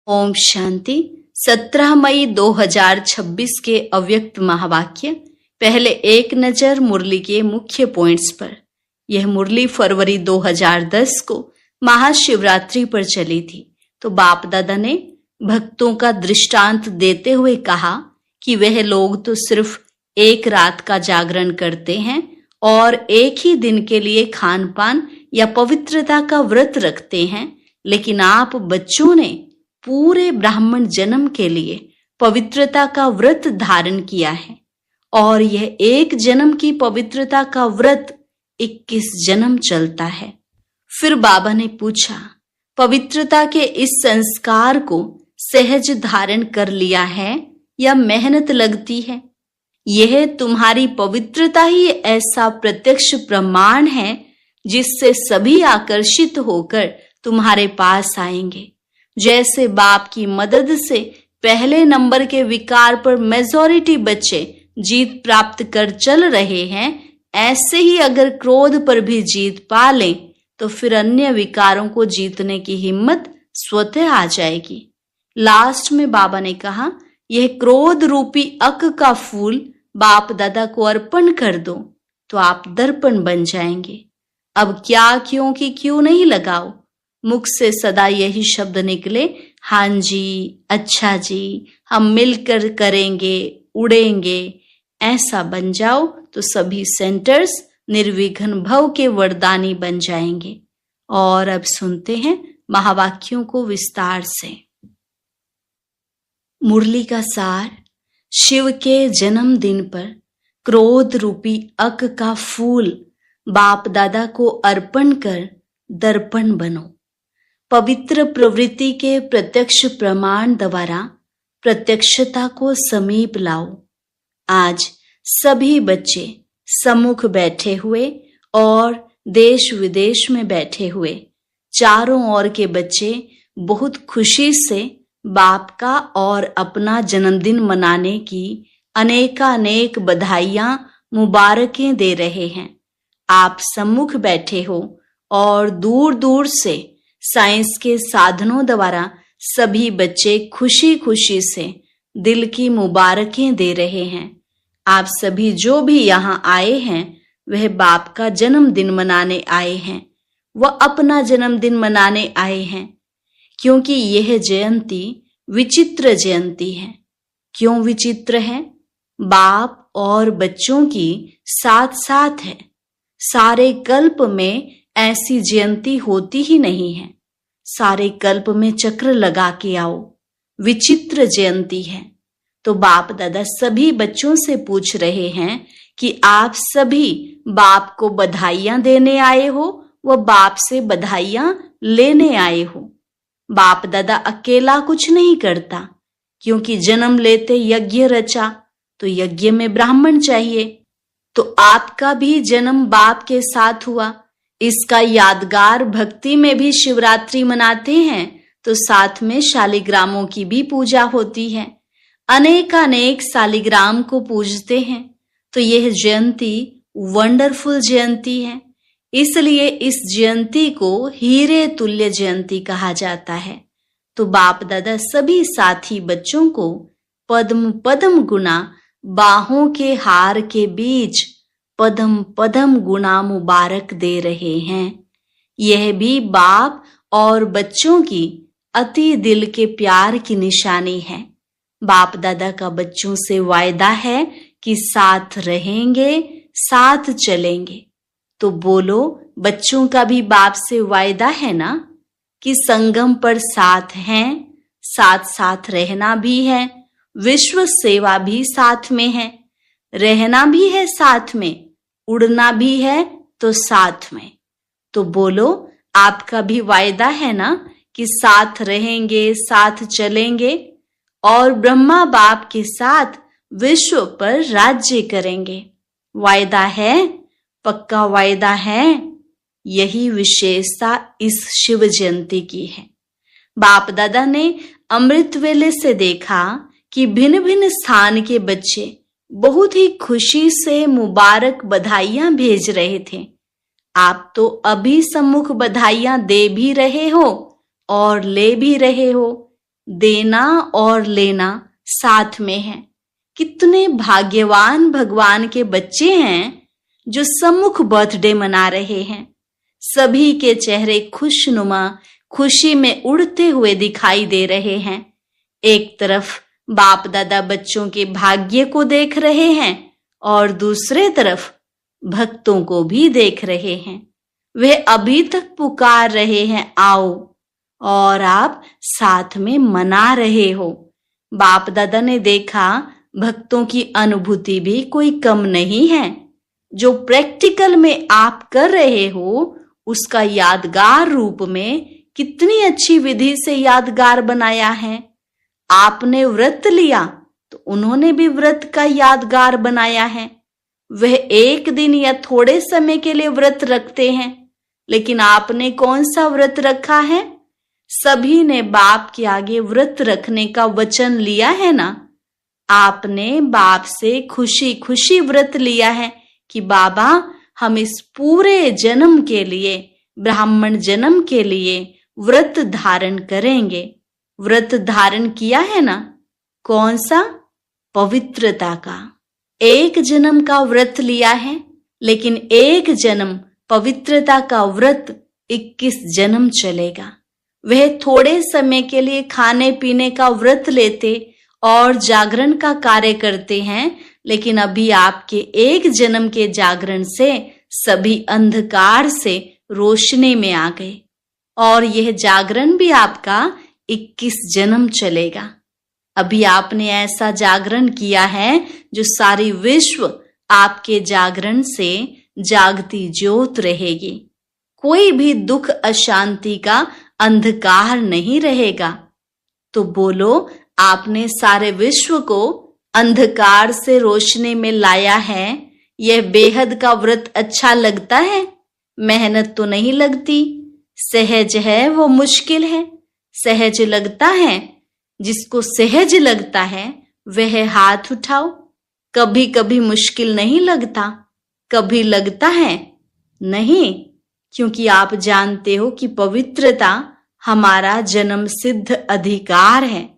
ओम शांति। 17 मई 2026 के अव्यक्त महावाक्य। पहले एक नजर मुरली के मुख्य पॉइंट्स पर। यह मुरली फरवरी 2010 को महाशिवरात्रि पर चली थी। तो बाप दादा ने भक्तों का दृष्टांत देते हुए कहा कि वह लोग तो सिर्फ एक रात का जागरण करते हैं और एक ही दिन के लिए खान पान या पवित्रता का व्रत रखते हैं, लेकिन आप बच्चों ने पूरे ब्राह्मण जन्म के लिए पवित्रता का व्रत धारण किया है और यह एक जन्म की पवित्रता का व्रत 21 जन्म चलता है। फिर बाबा ने पूछा, पवित्रता के इस संस्कार को सहज धारण कर लिया है या मेहनत लगती है? यह तुम्हारी पवित्रता ही ऐसा प्रत्यक्ष प्रमाण है जिससे सभी आकर्षित होकर तुम्हारे पास आएंगे। जैसे बाप की मदद से पहले नंबर के विकार पर मेजॉरिटी बच्चे जीत प्राप्त कर चल रहे हैं, ऐसे ही अगर क्रोध पर भी जीत पा लें तो फिर अन्य विकारों को जीतने की हिम्मत स्वतः आ जाएगी। लास्ट में बाबा ने कहा, यह क्रोध रूपी अक का फूल बाप दादा को अर्पण कर दो तो आप दर्पण बन जाएंगे। अब क्या क्यों की क्यों नहीं लगाओ। मुख से सदा यही शब्द निकले, हाँ जी, अच्छा जी, हम मिलकर करेंगे, उड़ेंगे। ऐसा बन जाओ तो सभी सेंटर्स निर्विघ्न भव के वरदानी बन जाएंगे। और अब सुनते हैं महावाक्यों को विस्तार से। मुरली का सार। शिव के जन्मदिन पर क्रोध रूपी अक का फूल बाप दादा को अर्पण कर दर्पण बनो। पवित्र प्रवृत्ति के प्रत्यक्ष प्रमाण द्वारा प्रत्यक्षता को समीप लाओ। आज सभी बच्चे सम्मुख बैठे हुए और देश विदेश में बैठे हुए चारों ओर के बच्चे बहुत खुशी से बाप का और अपना जन्मदिन मनाने की अनेकानेक बधाइयां मुबारकें दे रहे हैं। आप सम्मुख बैठे हो और दूर दूर से साइंस के साधनों द्वारा सभी बच्चे खुशी खुशी से दिल की मुबारकें दे रहे हैं। आप सभी जो भी यहाँ आए हैं वह बाप का जन्मदिन मनाने आए हैं, वह अपना जन्मदिन मनाने आए हैं, क्योंकि यह जयंती विचित्र जयंती है। क्यों विचित्र है? बाप और बच्चों की साथ साथ है। सारे कल्प में ऐसी जयंती होती ही नहीं है। सारे कल्प में चक्र लगा के आओ, विचित्र जयंती है। तो बाप दादा सभी बच्चों से पूछ रहे हैं कि आप सभी बाप को बधाइयां देने आए हो व बाप से बधाइयां लेने आए हो। बाप दादा अकेला कुछ नहीं करता, क्योंकि जन्म लेते यज्ञ रचा तो यज्ञ में ब्राह्मण चाहिए। तो आपका भी जन्म बाप के साथ हुआ। इसका यादगार भक्ति में भी शिवरात्रि मनाते हैं तो साथ में शालिग्रामों की भी पूजा होती है। अनेकानेक शालिग्राम को पूजते हैं। तो यह जयंती वंडरफुल जयंती है। इसलिए इस जयंती को हीरे तुल्य जयंती कहा जाता है। तो बाप दादा सभी साथी बच्चों को पद्म पद्म गुना बाहों के हार के बीच पद्म पद्म गुना मुबारक दे रहे हैं। यह भी बाप और बच्चों की अति दिल के प्यार की निशानी है। बाप दादा का बच्चों से वायदा है कि साथ रहेंगे, साथ चलेंगे। तो बोलो, बच्चों का भी बाप से वायदा है ना कि संगम पर साथ हैं, साथ साथ रहना भी है, विश्व सेवा भी साथ में है, रहना भी है साथ में, उड़ना भी है तो साथ में। तो बोलो, आपका भी वायदा है ना कि साथ रहेंगे, साथ चलेंगे और ब्रह्मा बाप के साथ विश्व पर राज्य करेंगे। वायदा है, पक्का वायदा है। यही विशेषता इस शिव जयंती की है। बाप दादा ने अमृत वेले से देखा कि भिन्न भिन्न स्थान के बच्चे बहुत ही खुशी से मुबारक बधाइयां भेज रहे थे। आप तो अभी सम्मुख बधाइयां दे भी रहे हो और ले भी रहे हो। देना और लेना साथ में है। कितने भाग्यवान भगवान के बच्चे हैं जो सम्मुख बर्थडे मना रहे हैं। सभी के चेहरे खुशनुमा, खुशी में उड़ते हुए दिखाई दे रहे हैं। एक तरफ बाप दादा बच्चों के भाग्य को देख रहे हैं और दूसरे तरफ भक्तों को भी देख रहे हैं। वे अभी तक पुकार रहे हैं आओ, और आप साथ में मना रहे हो। बाप दादा ने देखा भक्तों की अनुभूति भी कोई कम नहीं है। जो प्रैक्टिकल में आप कर रहे हो उसका यादगार रूप में कितनी अच्छी विधि से यादगार बनाया है। आपने व्रत लिया तो उन्होंने भी व्रत का यादगार बनाया है। वह एक दिन या थोड़े समय के लिए व्रत रखते हैं, लेकिन आपने कौन सा व्रत रखा है? सभी ने बाप के आगे व्रत रखने का वचन लिया है ना। आपने बाप से खुशी खुशी व्रत लिया है कि बाबा हम इस पूरे जन्म के लिए, ब्राह्मण जन्म के लिए व्रत धारण करेंगे। व्रत धारण किया है ना। कौन सा? पवित्रता का। एक जन्म का व्रत लिया है, लेकिन एक जन्म पवित्रता का व्रत 21 जन्म चलेगा। वह थोड़े समय के लिए खाने पीने का व्रत लेते और जागरण का कार्य करते हैं, लेकिन अभी आपके एक जन्म के जागरण से सभी अंधकार से रोशनी में आ गए, और यह जागरण भी आपका 21 जन्म चलेगा। अभी आपने ऐसा जागरण किया है जो सारी विश्व आपके जागरण से जागती ज्योत रहेगी। कोई भी दुख अशांति का अंधकार नहीं रहेगा। तो बोलो, आपने सारे विश्व को अंधकार से रोशनी में लाया है। यह बेहद का व्रत अच्छा लगता है? मेहनत तो नहीं लगती। सहज है वो मुश्किल है। सहज लगता है? जिसको सहज लगता है वह हाथ उठाओ। कभी कभी मुश्किल नहीं लगता, कभी लगता है नहीं, क्योंकि आप जानते हो कि पवित्रता हमारा जन्म सिद्ध अधिकार है।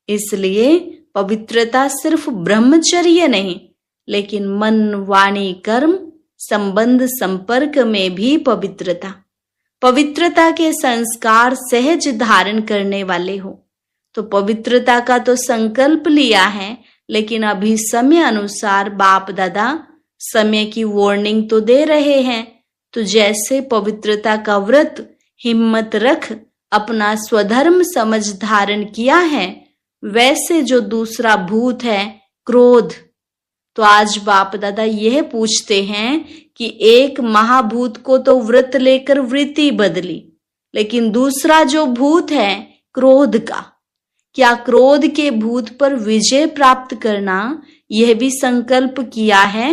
इसलिए पवित्रता सिर्फ ब्रह्मचर्य नहीं, लेकिन मन, वाणी, कर्म, संबंध, संपर्क में भी पवित्रता। पवित्रता के संस्कार सहज धारण करने वाले हो। तो पवित्रता का तो संकल्प लिया है, लेकिन अभी समय अनुसार बाप दादा समय की वार्निंग तो दे रहे हैं। तो जैसे पवित्रता का व्रत हिम्मत रख अपना स्वधर्म समझ धारण किया है, वैसे जो दूसरा भूत है क्रोध, तो आज बाप दादा यह पूछते हैं कि एक महाभूत को तो व्रत लेकर वृत्ति बदली, लेकिन दूसरा जो भूत है क्रोध का, क्या क्रोध के भूत पर विजय प्राप्त करना यह भी संकल्प किया है,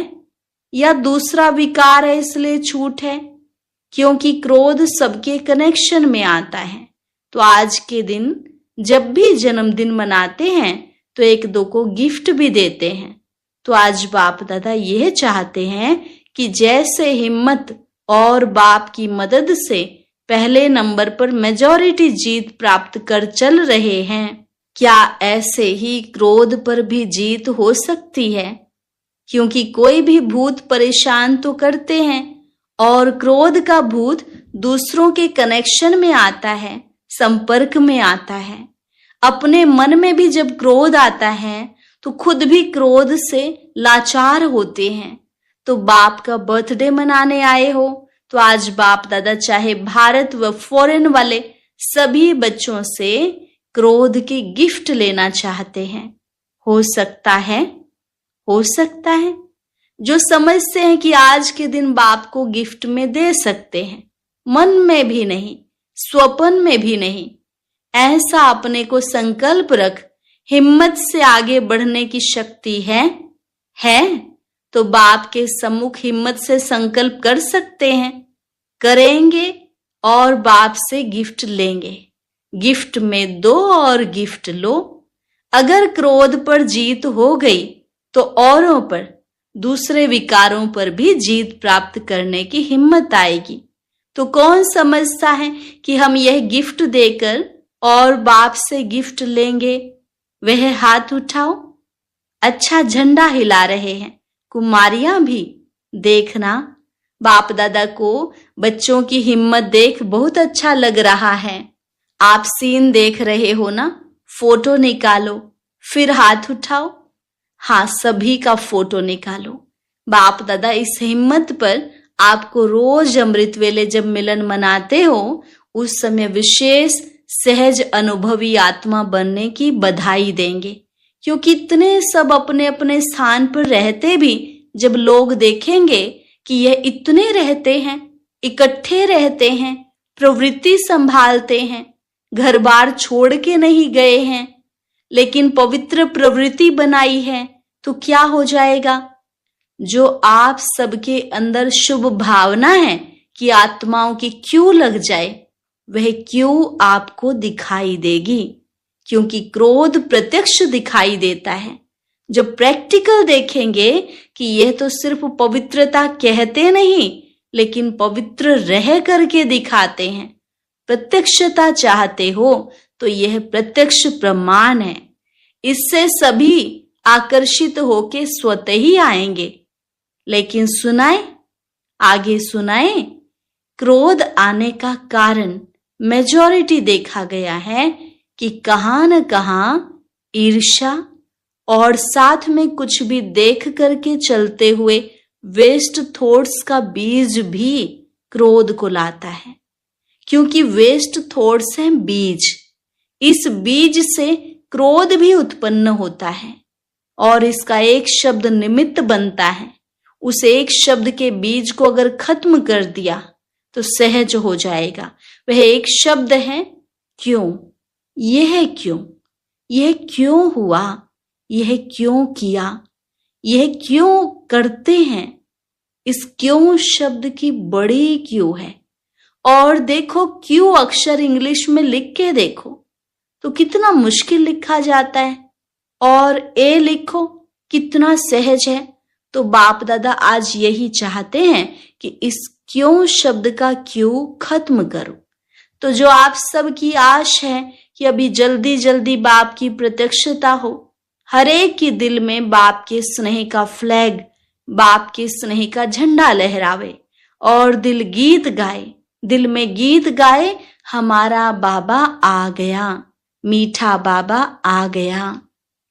या दूसरा विकार है इसलिए छूट है? क्योंकि क्रोध सबके कनेक्शन में आता है। तो आज के दिन जब भी जन्मदिन मनाते हैं तो एक दो को गिफ्ट भी देते हैं। तो आज बाप दादा यह चाहते हैं कि जैसे हिम्मत और बाप की मदद से पहले नंबर पर मेजॉरिटी जीत प्राप्त कर चल रहे हैं, क्या ऐसे ही क्रोध पर भी जीत हो सकती है? क्योंकि कोई भी भूत परेशान तो करते हैं, और क्रोध का भूत दूसरों के कनेक्शन में आता है, संपर्क में आता है। अपने मन में भी जब क्रोध आता है तो खुद भी क्रोध से लाचार होते हैं। तो बाप का बर्थडे मनाने आए हो तो आज बाप दादा चाहे भारत व फॉरेन वाले सभी बच्चों से क्रोध की गिफ्ट लेना चाहते हैं। हो सकता है, हो सकता है। जो समझते हैं कि आज के दिन बाप को गिफ्ट में दे सकते हैं, मन में भी नहीं, स्वप्न में भी नहीं, ऐसा अपने को संकल्प रख। हिम्मत से आगे बढ़ने की शक्ति है तो बाप के सम्मुख हिम्मत से संकल्प कर सकते हैं, करेंगे और बाप से गिफ्ट लेंगे। गिफ्ट में दो और गिफ्ट लो। अगर क्रोध पर जीत हो गई तो औरों पर, दूसरे विकारों पर भी जीत प्राप्त करने की हिम्मत आएगी। तो कौन समझता है कि हम यह गिफ्ट देकर और बाप से गिफ्ट लेंगे वह हाथ उठाओ। अच्छा झंडा हिला रहे हैं कुमारियां भी। देखना बाप दादा को बच्चों की हिम्मत देख बहुत अच्छा लग रहा है। आप सीन देख रहे हो ना, फोटो निकालो फिर हाथ उठाओ। हाँ, सभी का फोटो निकालो। बाप दादा इस हिम्मत पर आपको रोज अमृत वेले जब मिलन मनाते हो उस समय विशेष सहज अनुभवी आत्मा बनने की बधाई देंगे, क्योंकि इतने सब अपने अपने स्थान पर रहते भी जब लोग देखेंगे कि यह इतने रहते हैं, इकट्ठे रहते हैं, प्रवृत्ति संभालते हैं, घर बार छोड़ के नहीं गए हैं, लेकिन पवित्र प्रवृत्ति बनाई है, तो क्या हो जाएगा? जो आप सबके अंदर शुभ भावना है कि आत्माओं की क्यों लग जाए, वह क्यों आपको दिखाई देगी, क्योंकि क्रोध प्रत्यक्ष दिखाई देता है। जब प्रैक्टिकल देखेंगे कि यह तो सिर्फ पवित्रता कहते नहीं लेकिन पवित्र रह करके दिखाते हैं, प्रत्यक्षता चाहते हो तो यह प्रत्यक्ष प्रमाण है। इससे सभी आकर्षित होके स्वतः ही आएंगे। लेकिन सुनाए, आगे सुनाए। क्रोध आने का कारण मेजॉरिटी देखा गया है कि कहां न कहां ईर्ष्या और साथ में कुछ भी देख करके चलते हुए वेस्ट थॉट्स का बीज भी क्रोध को लाता है, क्योंकि वेस्ट थॉट्स हैं बीज। इस बीज से क्रोध भी उत्पन्न होता है और इसका एक शब्द निमित्त बनता है। उस एक शब्द के बीज को अगर खत्म कर दिया तो सहज हो जाएगा। वह एक शब्द है क्यों। यह क्यों, यह क्यों हुआ, यह क्यों किया, यह क्यों करते हैं। इस क्यों शब्द की बड़ी क्यों है। और देखो क्यों अक्षर इंग्लिश में लिख के देखो तो कितना मुश्किल लिखा जाता है, और ए लिखो कितना सहज है। तो बाप दादा आज यही चाहते हैं कि इस क्यों शब्द का क्यों खत्म करो। तो जो आप सब की आश है कि अभी जल्दी जल्दी बाप की प्रत्यक्षता हो, हर एक के दिल में बाप के स्नेह का फ्लैग, बाप के स्नेह का झंडा लहरावे और दिल गीत गाए, दिल में गीत गाए, हमारा बाबा आ गया, मीठा बाबा आ गया।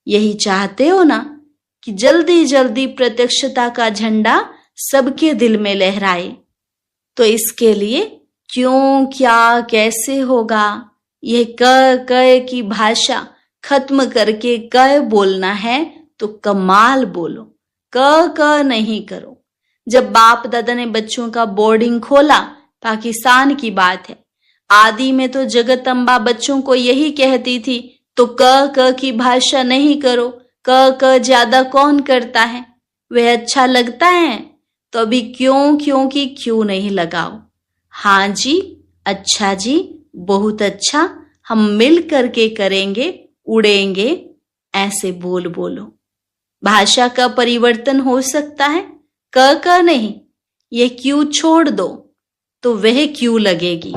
यही चाहते हो ना कि जल्दी जल्दी प्रत्यक्षता का झंडा सबके दिल में लहराए। तो इसके लिए क्यों, क्या, कैसे होगा, यह क की भाषा खत्म करके क बोलना है तो कमाल बोलो, क नहीं करो। जब बाप दादा ने बच्चों का बोर्डिंग खोला, पाकिस्तान की बात है, आदि में तो जगत अम्बा बच्चों को यही कहती थी, तो क की भाषा नहीं करो, क ज्यादा कौन करता है, वह अच्छा लगता है। तो अभी क्यों की क्यों नहीं लगाओ। हाँ जी, अच्छा जी, बहुत अच्छा, हम मिल करके करेंगे, उड़ेंगे, ऐसे बोलो। भाषा का परिवर्तन हो सकता है, क नहीं। ये क्यों छोड़ दो तो वह क्यों लगेगी।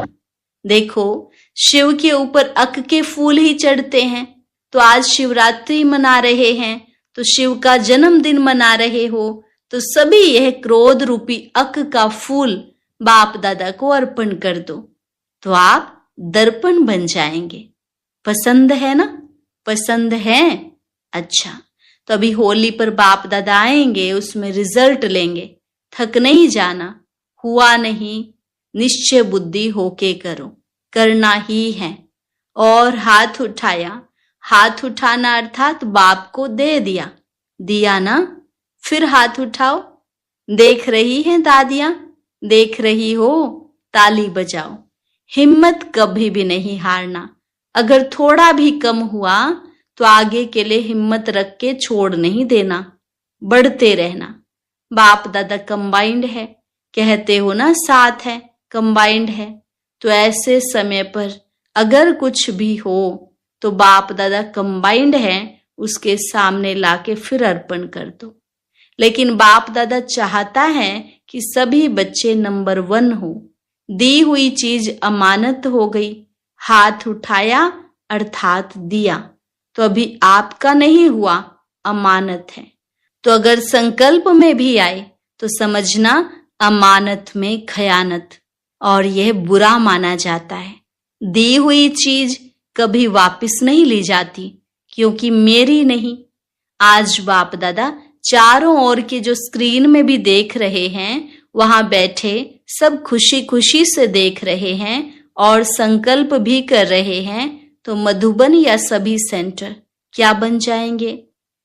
देखो शिव के ऊपर अक के फूल ही चढ़ते हैं। तो आज शिवरात्रि मना रहे हैं, तो शिव का जन्मदिन मना रहे हो, तो सभी यह क्रोध रूपी अक का फूल बाप दादा को अर्पण कर दो, तो आप दर्पण बन जाएंगे। पसंद है ना? पसंद है? अच्छा, तो अभी होली पर बाप दादा आएंगे, उसमें रिजल्ट लेंगे। थक नहीं जाना, हुआ नहीं, निश्चय बुद्धि होके करो, करना ही है। और हाथ उठाया, हाथ उठाना अर्थात बाप को दे दिया, दिया ना? फिर हाथ उठाओ। देख रही हैं दादियां, देख रही हो, ताली बजाओ। हिम्मत कभी भी नहीं हारना। अगर थोड़ा भी कम हुआ तो आगे के लिए हिम्मत रख के छोड़ नहीं देना, बढ़ते रहना। बाप दादा कंबाइंड है, कहते हो ना साथ है, कंबाइंड है। तो ऐसे समय पर अगर कुछ भी हो तो बाप दादा कंबाइंड है, उसके सामने लाके फिर अर्पण कर दो। लेकिन बाप दादा चाहता है कि सभी बच्चे नंबर 1 हो। दी हुई चीज अमानत हो गई, हाथ उठाया, अर्थात दिया, तो अभी आपका नहीं हुआ, अमानत है। तो अगर संकल्प में भी आए तो समझना अमानत में खयानत, और यह बुरा माना जाता है। दी हुई चीज कभी वापस नहीं ली जाती, क्योंकि मेरी नहीं। आज बाप दादा चारों ओर के जो स्क्रीन में भी देख रहे हैं, वहां बैठे सब खुशी खुशी से देख रहे हैं और संकल्प भी कर रहे हैं। तो मधुबन या सभी सेंटर क्या बन जाएंगे?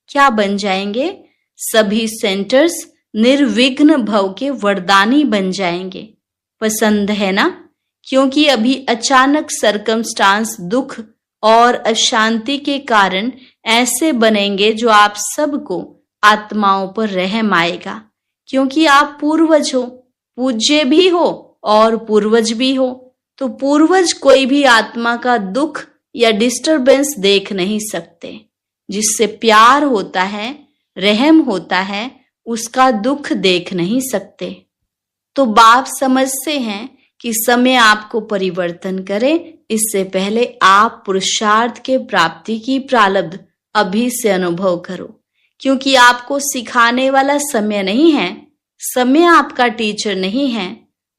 क्या बन जाएंगे? सभी सेंटर्स निर्विघ्न भव के वरदानी बन जाएंगे। पसंद है ना? क्योंकि अभी अचानक सरकमस्टांस, दुख और अशांति के कारण ऐसे बनेंगे जो आप सबको आत्माओं पर रहम आएगा, क्योंकि आप पूर्वज हो, पूज्य भी हो और पूर्वज भी हो। तो पूर्वज कोई भी आत्मा का दुख या डिस्टरबेंस देख नहीं सकते। जिससे प्यार होता है, रहम होता है, उसका दुख देख नहीं सकते। तो बाप समझते हैं कि समय आपको परिवर्तन करे, इससे पहले आप पुरुषार्थ के प्राप्ति की प्रारब्ध अभी से अनुभव करो, क्योंकि आपको सिखाने वाला समय नहीं है, समय आपका टीचर नहीं है।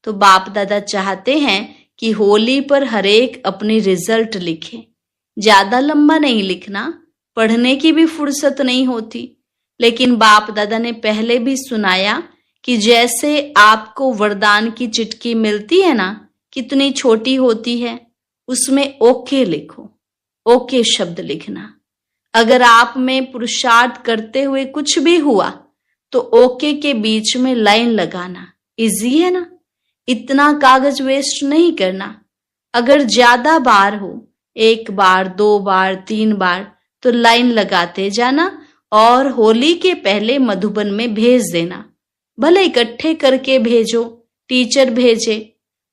तो बाप दादा चाहते हैं कि होली पर हरेक अपनी रिजल्ट लिखे। ज्यादा लंबा नहीं लिखना, पढ़ने की भी फुर्सत नहीं होती। लेकिन बाप दादा ने पहले भी सुनाया कि जैसे आपको वरदान की चिट्ठी मिलती है ना, कितनी छोटी होती है, उसमें ओके लिखो, ओके शब्द लिखना। अगर आप में पुरुषार्थ करते हुए कुछ भी हुआ तो ओके के बीच में लाइन लगाना इजी है ना। इतना कागज वेस्ट नहीं करना। अगर ज्यादा बार हो, 1 बार 2 बार 3 बार, तो लाइन लगाते जाना और होली के पहले मधुबन में भेज देना। भले इकट्ठे करके भेजो, टीचर भेजे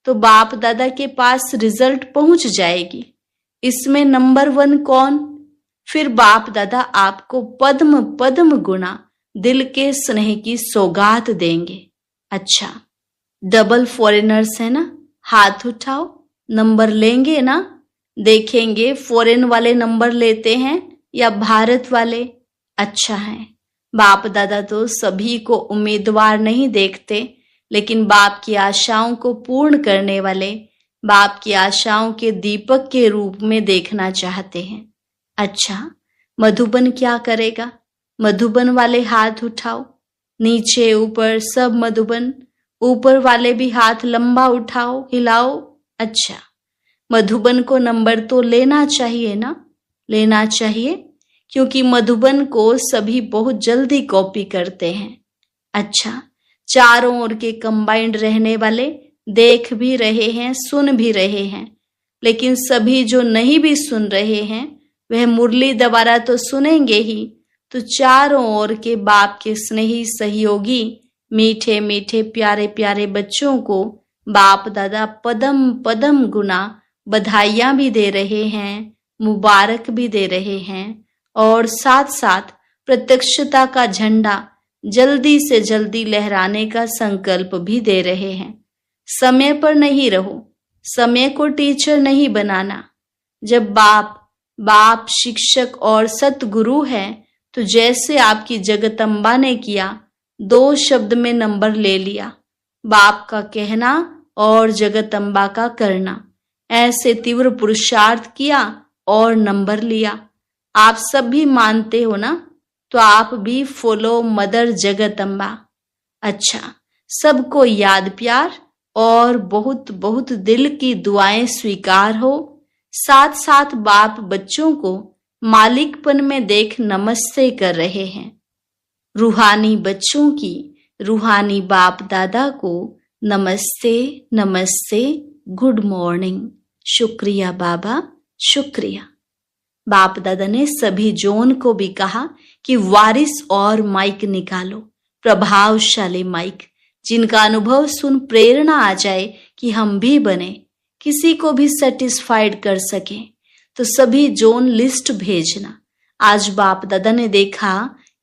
तो बाप दादा के पास रिजल्ट पहुंच जाएगी। इसमें नंबर 1 कौन? फिर बाप दादा आपको पद्म पद्म गुना दिल के स्नेह की सौगात देंगे। अच्छा, डबल फॉरेनर्स है ना, हाथ उठाओ, नंबर लेंगे ना। देखेंगे फॉरेन वाले नंबर लेते हैं या भारत वाले। अच्छा है, बाप दादा तो सभी को उम्मीदवार नहीं देखते, लेकिन बाप की आशाओं को पूर्ण करने वाले, बाप की आशाओं के दीपक के रूप में देखना चाहते हैं। अच्छा, मधुबन क्या करेगा? मधुबन वाले हाथ उठाओ, नीचे ऊपर सब मधुबन, ऊपर वाले भी हाथ लंबा उठाओ, हिलाओ। अच्छा, मधुबन को नंबर तो लेना चाहिए ना, लेना चाहिए, क्योंकि मधुबन को सभी बहुत जल्दी कॉपी करते हैं। अच्छा, चारों ओर के कंबाइंड रहने वाले देख भी रहे हैं, सुन भी रहे हैं, लेकिन सभी जो नहीं भी सुन रहे हैं वह मुरली दोबारा तो सुनेंगे ही। तो चारों ओर के बाप के स्नेही सहयोगी, मीठे मीठे प्यारे प्यारे बच्चों को बाप दादा पदम पदम गुना बधाइयां भी दे रहे हैं, मुबारक भी दे रहे हैं, और साथ साथ प्रत्यक्षता का झंडा जल्दी से जल्दी लहराने का संकल्प भी दे रहे हैं। समय पर नहीं रहो, समय को टीचर नहीं बनाना। जब बाप शिक्षक और सतगुरु है, तो जैसे आपकी जगदम्बा ने किया, 2 शब्द में नंबर ले लिया, बाप का कहना और जगदम्बा का करना। ऐसे तीव्र पुरुषार्थ किया और नंबर लिया। आप सब भी मानते हो ना, तो आप भी फॉलो मदर जगदम्बा। अच्छा, सबको याद प्यार और बहुत बहुत दिल की दुआएं स्वीकार हो। साथ साथ बाप बच्चों को मालिकपन में देख नमस्ते कर रहे हैं। रूहानी बच्चों की रूहानी बाप दादा को नमस्ते नमस्ते, गुड मॉर्निंग। शुक्रिया बाबा, शुक्रिया। बाप दादा ने सभी जोन को भी कहा कि वारिस और माइक निकालो, प्रभावशाली माइक, जिनका अनुभव सुन प्रेरणा आ जाए कि हम भी बने, किसी को भी सेटिस्फाइड कर सके। तो सभी जोन लिस्ट भेजना। आज बाप दादा ने देखा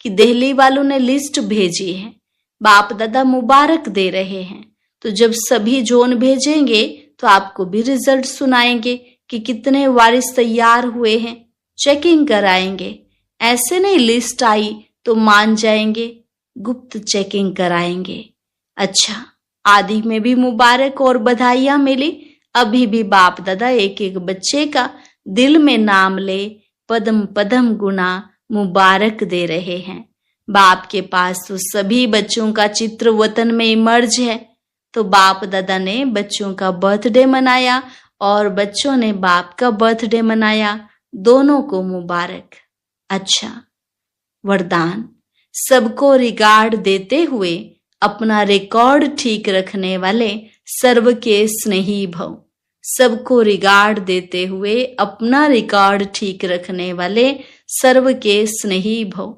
कि दिल्ली वालों ने लिस्ट भेजी है, बाप दादा मुबारक दे रहे हैं। तो जब सभी जोन भेजेंगे तो आपको भी रिजल्ट सुनाएंगे कि कितने वारिस तैयार हुए हैं, चेकिंग कराएंगे। ऐसे नहीं लिस्ट आई तो मान जाएंगे, गुप्त चेकिंग कराएंगे। अच्छा, आदि में भी मुबारक और बधाइयां मिली। अभी भी बाप दादा एक एक बच्चे का दिल में नाम ले पदम पदम गुना मुबारक दे रहे हैं। बाप के पास तो सभी बच्चों का चित्र वतन में इमर्ज है। तो बाप दादा ने बच्चों का बर्थडे मनाया और बच्चों ने बाप का बर्थडे मनाया, दोनों को मुबारक। अच्छा, वरदान, सबको रिगार्ड देते हुए अपना रिकॉर्ड ठीक रखने वाले सर्व के स्नेही भव। सबको रिगार्ड देते हुए अपना रिकॉर्ड ठीक रखने वाले सर्व के स्नेही भव।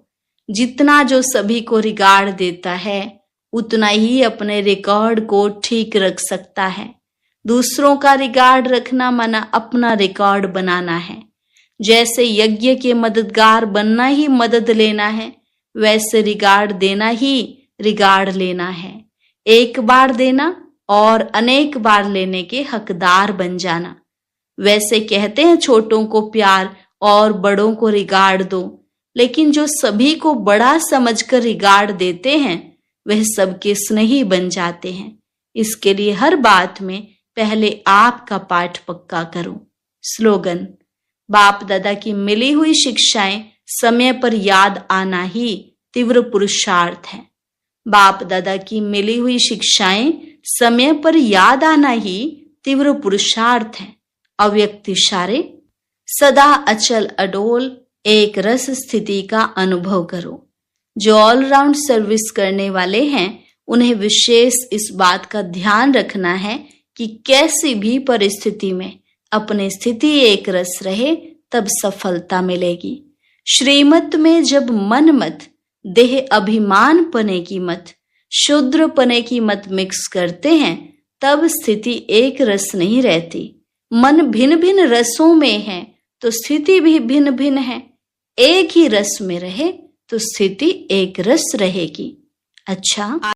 जितना जो सभी को रिगार्ड देता है उतना ही अपने रिकॉर्ड को ठीक रख सकता है। दूसरों का रिकॉर्ड रखना माना अपना रिकॉर्ड बनाना है। जैसे यज्ञ के मददगार बनना ही मदद लेना है, वैसे रिकॉर्ड देना ही रिकॉर्ड लेना है। एक बार देना और अनेक बार लेने के हकदार बन जाना। वैसे कहते हैं छोटों को प्यार और बड़ों को रिकॉर्ड दो, लेकिन जो सभी को बड़ा समझकर रिकॉर्ड देते हैं वह सबके स्नेही बन जाते हैं। इसके लिए हर बात में पहले आपका पाठ पक्का करो। स्लोगन, बाप दादा की मिली हुई शिक्षाएं समय पर याद आना ही तीव्र पुरुषार्थ है। बाप दादा की मिली हुई शिक्षाएं समय पर याद आना ही तीव्र पुरुषार्थ है। अव्यक्त इशारे, सदा अचल अडोल एक रस स्थिति का अनुभव करो। जो ऑलराउंड सर्विस करने वाले हैं उन्हें विशेष इस बात का ध्यान रखना है कि कैसी भी परिस्थिति में अपनी स्थिति एक रस रहे, तब सफलता मिलेगी। श्रीमत में जब मन मत, देह अभिमान पने की मत, शूद्र पने की मत मिक्स करते हैं, तब स्थिति एक रस नहीं रहती। मन भिन्न भिन्न रसों में है तो स्थिति भी भिन्न भिन्न है। एक ही रस में रहे तो स्थिति एक रस रहेगी। अच्छा,